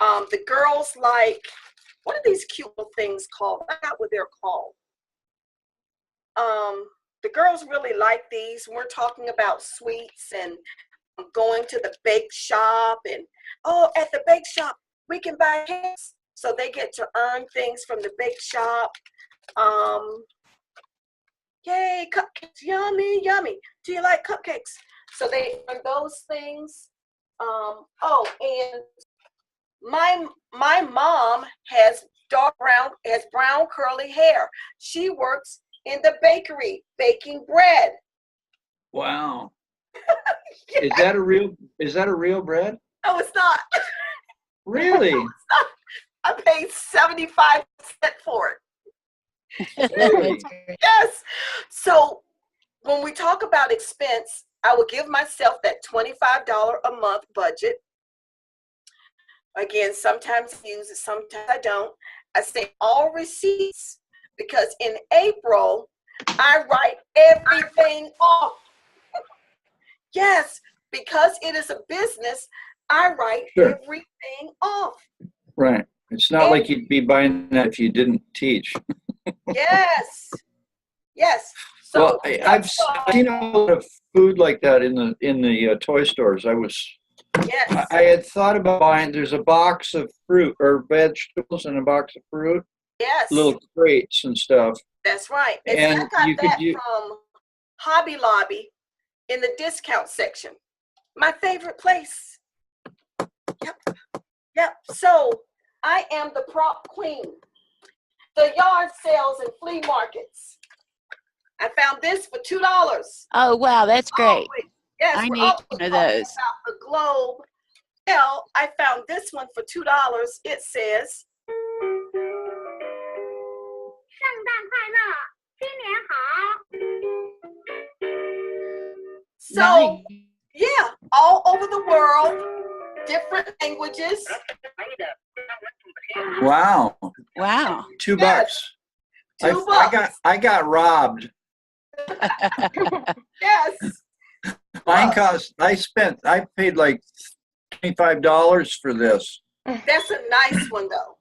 Speaker 1: The girls like, what are these cute little things called? I forgot what they're called. The girls really like these. We're talking about sweets and going to the bake shop, and oh, at the bake shop we can buy cakes, so they get to earn things from the bake shop. Yay, cupcakes, yummy, yummy. Do you like cupcakes? So they earn those things. Oh, and my mom has brown curly hair. She works in the bakery baking bread.
Speaker 3: Wow. Is that a real bread?
Speaker 1: No, it's not.
Speaker 3: Really?
Speaker 1: I paid 75 cents for it.
Speaker 3: Really?
Speaker 1: Yes. So when we talk about expense, I will give myself that $25 a month budget. Again, sometimes I use it, sometimes I don't. I say all receipts, because in April, I write everything off. Yes, because it is a business, I write
Speaker 3: Sure.
Speaker 1: everything off.
Speaker 3: Right. It's not like you'd be buying that if you didn't teach.
Speaker 1: Yes. Yes. So
Speaker 3: Well, I've seen a lot of food like that in the toy stores.
Speaker 1: yes.
Speaker 3: I had thought about buying. There's a box of fruit or vegetables and a box of fruit,
Speaker 1: Yes.
Speaker 3: little crates and stuff.
Speaker 1: That's right.
Speaker 3: And
Speaker 1: And I
Speaker 3: you
Speaker 1: got
Speaker 3: could
Speaker 1: that
Speaker 3: u-
Speaker 1: from Hobby Lobby in the discount section. My favorite place. Yep. Yep. So I am the prop queen. The yard sales and flea markets. I found this for $2.
Speaker 2: Oh, wow, that's great.
Speaker 1: Always- Yes,
Speaker 2: I
Speaker 1: we're
Speaker 2: need
Speaker 1: always
Speaker 2: one of
Speaker 1: talking
Speaker 2: those.
Speaker 1: about the globe. Well, I found this one for $2. It says,
Speaker 5: 圣诞快乐，新年好。
Speaker 1: so yeah, all over the world, different languages.
Speaker 3: Wow,
Speaker 2: Wow.
Speaker 3: $2.
Speaker 1: Yes. $2.
Speaker 3: I got robbed.
Speaker 1: Yes.
Speaker 3: Mine cost. I paid like $25 for this,
Speaker 1: That's a nice one though.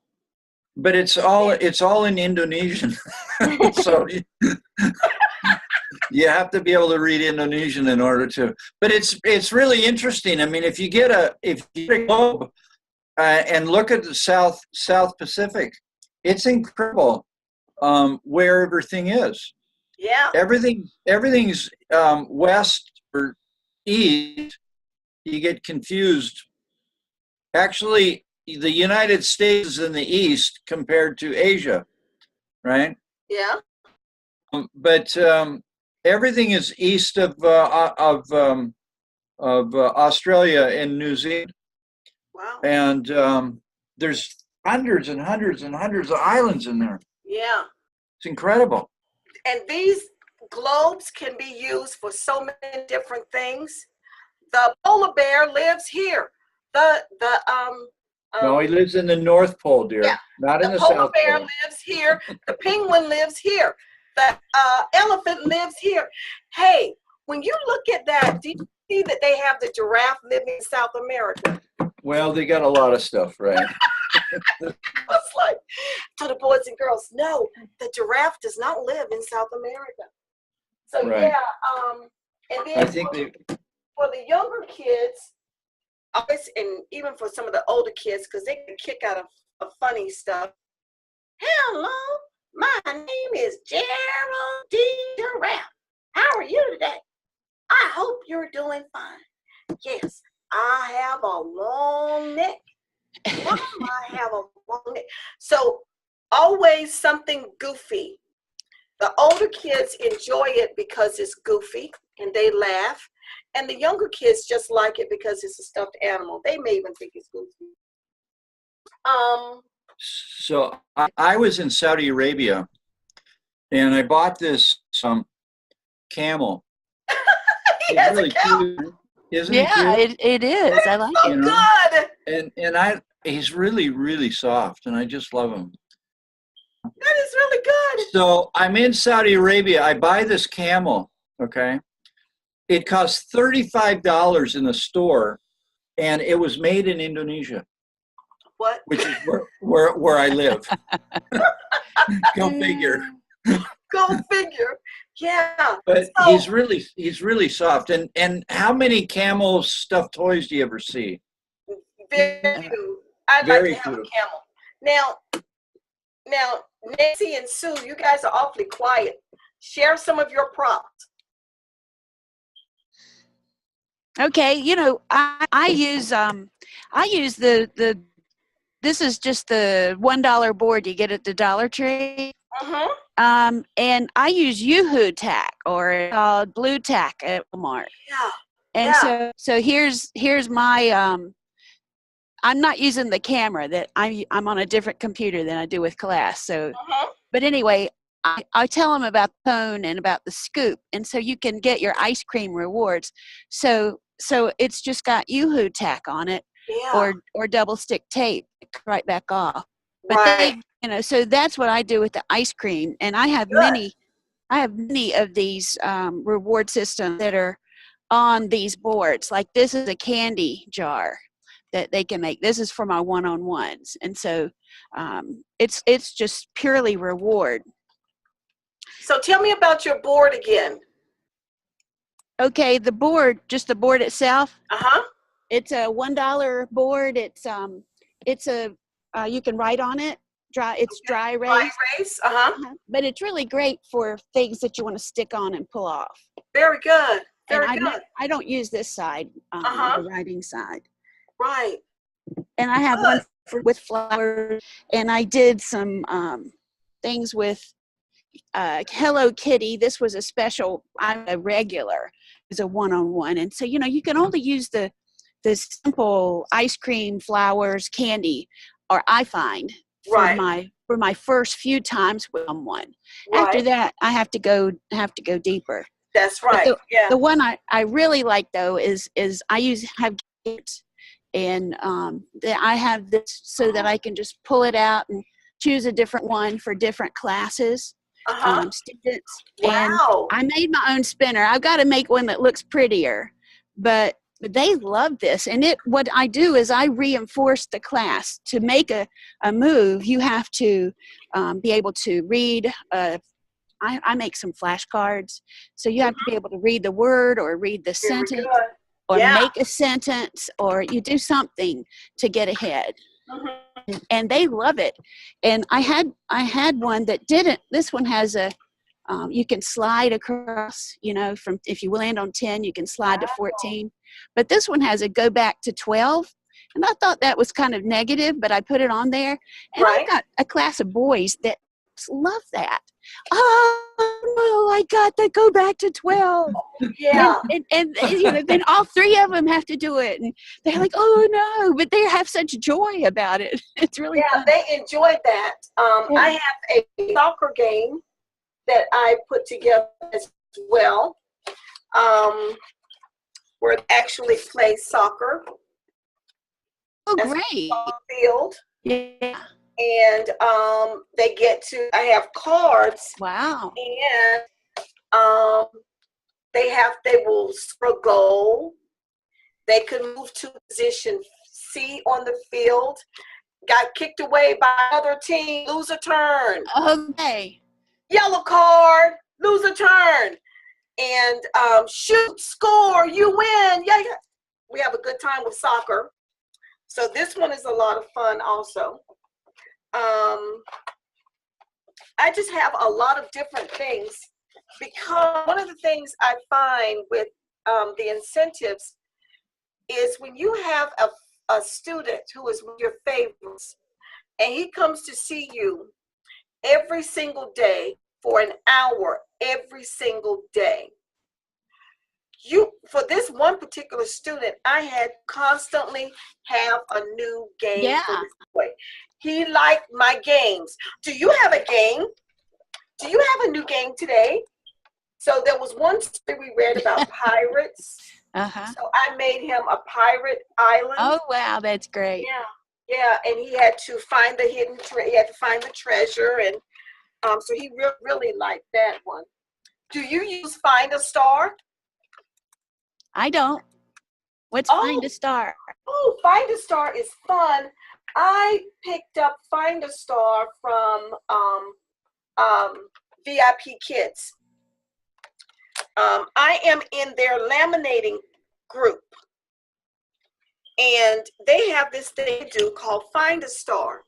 Speaker 3: but it's all in Indonesian. So you have to be able to read Indonesian in order to. But it's really interesting. I mean, if you get a globe and look at the South Pacific, it's incredible where everything is.
Speaker 1: Yeah.
Speaker 3: Everything's west or east. You get confused. Actually, the United States is in the east compared to Asia, right?
Speaker 1: Yeah.
Speaker 3: But everything is east of Australia and New Zealand,
Speaker 1: Wow.
Speaker 3: and there's hundreds and hundreds and hundreds of islands in there.
Speaker 1: Yeah.
Speaker 3: It's incredible.
Speaker 1: And these globes can be used for so many different things. The polar bear lives here.
Speaker 3: No, he lives in the North Pole, dear.
Speaker 1: Yeah.
Speaker 3: Not in
Speaker 1: The
Speaker 3: the
Speaker 1: polar
Speaker 3: South
Speaker 1: bear
Speaker 3: Pole.
Speaker 1: lives here. The penguin lives here. The elephant lives here. Hey, when you look at that, do you see that they have the giraffe living in South America?
Speaker 3: Well, they got a lot of stuff, right?
Speaker 1: It's like, to the boys and girls, no, the giraffe does not live in South America. So
Speaker 3: Right.
Speaker 1: yeah, and then
Speaker 3: I think they.
Speaker 1: for the younger kids, always, and even for some of the older kids, because they can kick out of funny stuff. Hello, my name is Geraldine Giraffe. How are you today? I hope you're doing fine. Yes, I have a long neck. Mom, I have a long neck. So always something goofy. The older kids enjoy it because it's goofy and they laugh. And the younger kids just like it because it's a stuffed animal. They may even think it's goofy.
Speaker 3: So I was in Saudi Arabia, and I bought this camel.
Speaker 1: He
Speaker 3: It's
Speaker 1: has
Speaker 3: really
Speaker 1: a cow.
Speaker 3: cute, isn't
Speaker 2: Yeah,
Speaker 3: it
Speaker 2: it is. I like
Speaker 1: So
Speaker 2: it.
Speaker 3: You know?
Speaker 1: good.
Speaker 3: And he's really soft, and I just love him.
Speaker 1: That is really good.
Speaker 3: So I'm in Saudi Arabia. I buy this camel. Okay, it costs $35 in the store, and it was made in Indonesia,
Speaker 1: What?
Speaker 3: which is where I live. Go figure.
Speaker 1: Go figure. Yeah.
Speaker 3: But
Speaker 1: So-
Speaker 3: he's really soft. And how many camel stuffed toys do you ever see?
Speaker 1: Very few. I'd
Speaker 3: Very
Speaker 1: like to have
Speaker 3: few.
Speaker 1: a camel. Now, Nancy and Sue, you guys are awfully quiet. Share some of your props.
Speaker 2: Okay, you know, I use the this is just the $1 board you get at the Dollar Tree. And I use Yoo-Hoo tack or it's called blue tack at Walmart.
Speaker 1: Yeah.
Speaker 2: And
Speaker 1: Yeah.
Speaker 2: so here's my I'm not using the camera, that I'm on a different computer than I do with class. So but anyway, I tell them about the cone and about the scoop, and so you can get your ice cream rewards. So it's just got Yoo-Hoo tack on it,
Speaker 1: Yeah.
Speaker 2: or double stick tape right back off. But
Speaker 1: Right.
Speaker 2: you know, so that's what I do with the ice cream, and I have
Speaker 1: Good.
Speaker 2: many of these reward systems that are on these boards. Like this is a candy jar that they can make. This is for my one-on-ones, and so it's just purely reward.
Speaker 1: So tell me about your board again.
Speaker 2: Okay, the board, just the board itself. It's a $1 board. It's a you can write on it. It's dry erase.
Speaker 1: Race.
Speaker 2: But it's really great for things that you want to stick on and pull off.
Speaker 1: Very good. Very
Speaker 2: And
Speaker 1: good.
Speaker 2: I don't use this side, the writing side.
Speaker 1: Right.
Speaker 2: And I have one with flowers, and I did some things with Hello Kitty. This was a special. I'm a regular. It's a one-on-one, and so you know you can only use the simple ice cream, flowers, candy, or I find for my first few times with someone. After
Speaker 1: Right.
Speaker 2: that, I have to go deeper.
Speaker 1: That's
Speaker 2: But
Speaker 1: right. Yeah.
Speaker 2: The one I really like though is I have games, and I have this so that I can just pull it out and choose a different one for different classes, students. And
Speaker 1: Wow.
Speaker 2: I made my own spinner. I've got to make one that looks prettier, but they love this. And what I do is I reinforce the class. To make a move, you have to be able to read. I make some flashcards, so you have to be able to read the word or read the
Speaker 1: Very
Speaker 2: sentence
Speaker 1: good.
Speaker 2: or
Speaker 1: Yeah.
Speaker 2: make a sentence, or you do something to get ahead. And they love it. And I had one that didn't. This one has a you can slide across, you know, from if you land on 10, you can slide to 14. But this one has a go back to 12. And I thought that was kind of negative, but I put it on there. And
Speaker 1: Right.
Speaker 2: I've got a class of boys that love that. Oh, no, I got to go back to 12.
Speaker 1: Yeah.
Speaker 2: And you know, then all three of them have to do it. And they're like, oh, no. But they have such joy about it. It's really
Speaker 1: Yeah,
Speaker 2: fun.
Speaker 1: they enjoyed that.
Speaker 2: Yeah.
Speaker 1: I have a soccer game that I put together as well, where they actually play soccer
Speaker 2: Oh,
Speaker 1: That's
Speaker 2: great.
Speaker 1: on the field,
Speaker 2: Yeah.
Speaker 1: and they get to. I have cards,
Speaker 2: Wow.
Speaker 1: and they will score a goal. They can move to position C on the field. Got kicked away by another team, lose a turn.
Speaker 2: Okay.
Speaker 1: Yellow card, lose a turn. And shoot, score, you win. Yeah, yeah. We have a good time with soccer. So this one is a lot of fun also. I just have a lot of different things, because one of the things I find with the incentives is when you have a student who is one of your favorites, and he comes to see you every single day for an hour every single day. For this one particular student, I had constantly have a new game for
Speaker 2: Yeah.
Speaker 1: this boy. He liked my games. Do you have a game? Do you have a new game today? So there was one story we read about pirates.
Speaker 2: Uh-huh.
Speaker 1: So I made him a pirate island.
Speaker 2: Oh, wow. That's great.
Speaker 1: Yeah, yeah, and he had to find the hidden he had to find the treasure, and so he really liked that one. Do you use Find a Star?
Speaker 2: I don't. What's
Speaker 1: Oh.
Speaker 2: Find a Star?
Speaker 1: Oh, Find a Star is fun. I picked up Find a Star from VIP Kids. I am in their laminating group, and they have this thing to do called Find a Star,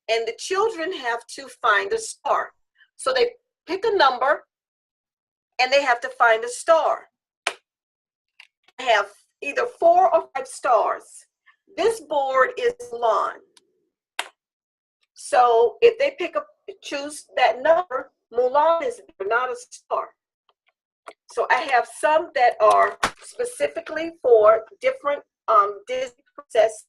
Speaker 1: and the children have to find a star. So they pick a number, and they have to find a star. They have either 4 or 5 stars. This board is Mulan. So if they choose that number, Mulan is not a star. So I have some that are specifically for different Disney princess.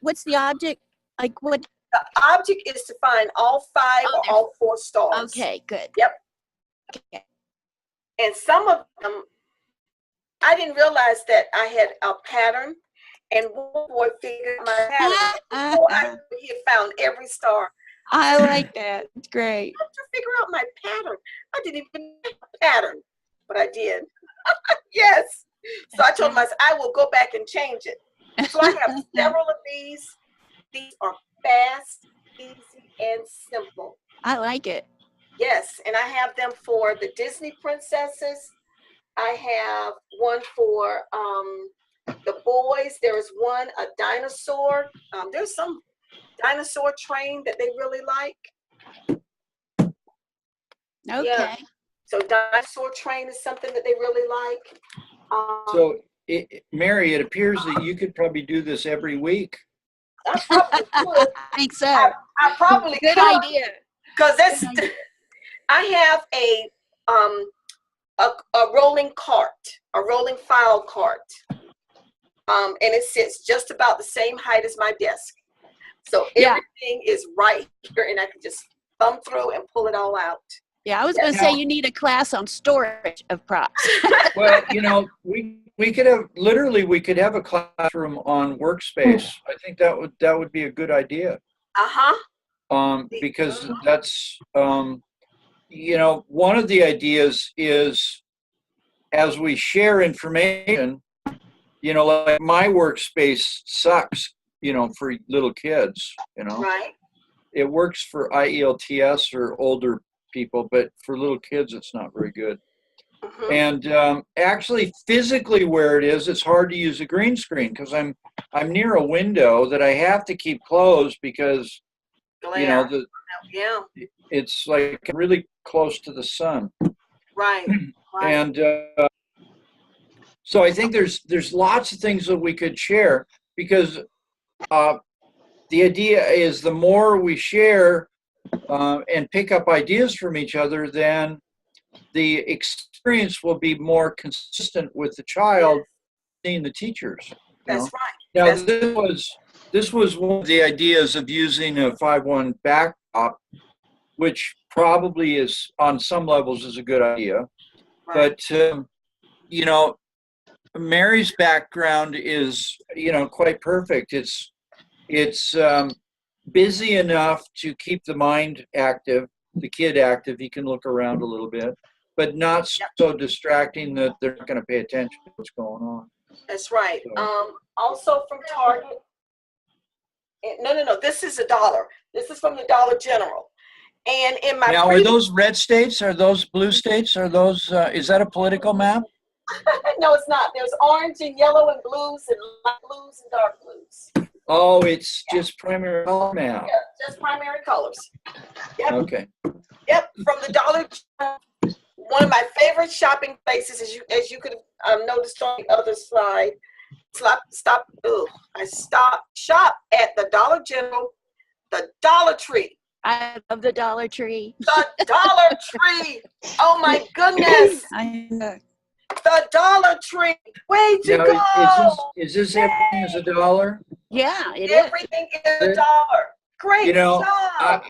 Speaker 2: What's the object? Like what?
Speaker 1: The object is to find all 5
Speaker 2: Oh,
Speaker 1: or
Speaker 2: they're-
Speaker 1: all 4 stars.
Speaker 2: Okay, good.
Speaker 1: Yep.
Speaker 2: Okay.
Speaker 1: And some of them, I didn't realize that I had a pattern, and one boy figured out my pattern. Before I knew he had found every star.
Speaker 2: I like that. It's great.
Speaker 1: How did you figure out my pattern? I didn't even have a pattern, but I did. Yes. So I told myself I will go back and change it. So I have several of these. These are fast, easy, and simple.
Speaker 2: I like it.
Speaker 1: Yes, and I have them for the Disney princesses. I have one for the boys. There is one, a dinosaur. There's some dinosaur train that they really like.
Speaker 2: Okay.
Speaker 1: So dinosaur train is something that they really like.
Speaker 3: So, Mary, it appears that you could probably do this every week.
Speaker 1: I probably could.
Speaker 2: I think so.
Speaker 1: I probably
Speaker 2: Good
Speaker 1: could.
Speaker 2: idea.
Speaker 1: Because that's,
Speaker 2: Good idea.
Speaker 1: I have a rolling cart, a rolling file cart. And it sits just about the same height as my desk. So
Speaker 2: Yeah.
Speaker 1: everything is right here, and I can just thumb through and pull it all out.
Speaker 2: Yeah, I was going to say you need a class on storage of props.
Speaker 3: Well, we could have we could have a classroom on Workspace. I think that would be a good idea. Because that's one of the ideas is as we share information, like my workspace sucks, for little kids,
Speaker 1: Right.
Speaker 3: It works for IELTS or older people, but for little kids, it's not very good.
Speaker 1: Mhm.
Speaker 3: And actually, physically, where it is, it's hard to use a green screen because I'm near a window that I have to keep closed because
Speaker 1: Glare. Yeah.
Speaker 3: it's like really close to the sun.
Speaker 1: Right. Right.
Speaker 3: And so I think there's lots of things that we could share because the idea is the more we share and pick up ideas from each other, then the experience will be more consistent with the child seeing the teachers.
Speaker 1: That's right.
Speaker 3: Now this was one of the ideas of using a 5-1 backdrop, which probably is on some levels is a good idea.
Speaker 1: Right.
Speaker 3: But Mary's background is quite perfect. It's busy enough to keep the mind active, the kid active. He can look around a little bit, but not so distracting that they're not going to pay attention to what's going on.
Speaker 1: That's right.
Speaker 3: So-
Speaker 1: Also from Target. No. This is $1. This is from the Dollar General. And in my
Speaker 3: Now, are those red states? Are those blue states? Are those? Is that a political map?
Speaker 1: No, it's not. There's orange and yellow and blues and light blues and dark blues.
Speaker 3: Oh, it's just primary color map.
Speaker 1: Yeah, just primary colors. Yep.
Speaker 3: Okay.
Speaker 1: Yep, from the Dollar General. One of my favorite shopping places, as you could have noticed on the other slide. I shop at the Dollar General, the Dollar Tree.
Speaker 2: I love the Dollar Tree.
Speaker 1: The Dollar Tree. Oh my goodness.
Speaker 2: I know.
Speaker 1: the Dollar Tree. Way to
Speaker 3: Now,
Speaker 1: go.
Speaker 3: is this everything is $1?
Speaker 2: Yeah, it is.
Speaker 1: Everything is $1. Great
Speaker 3: You know,
Speaker 1: job.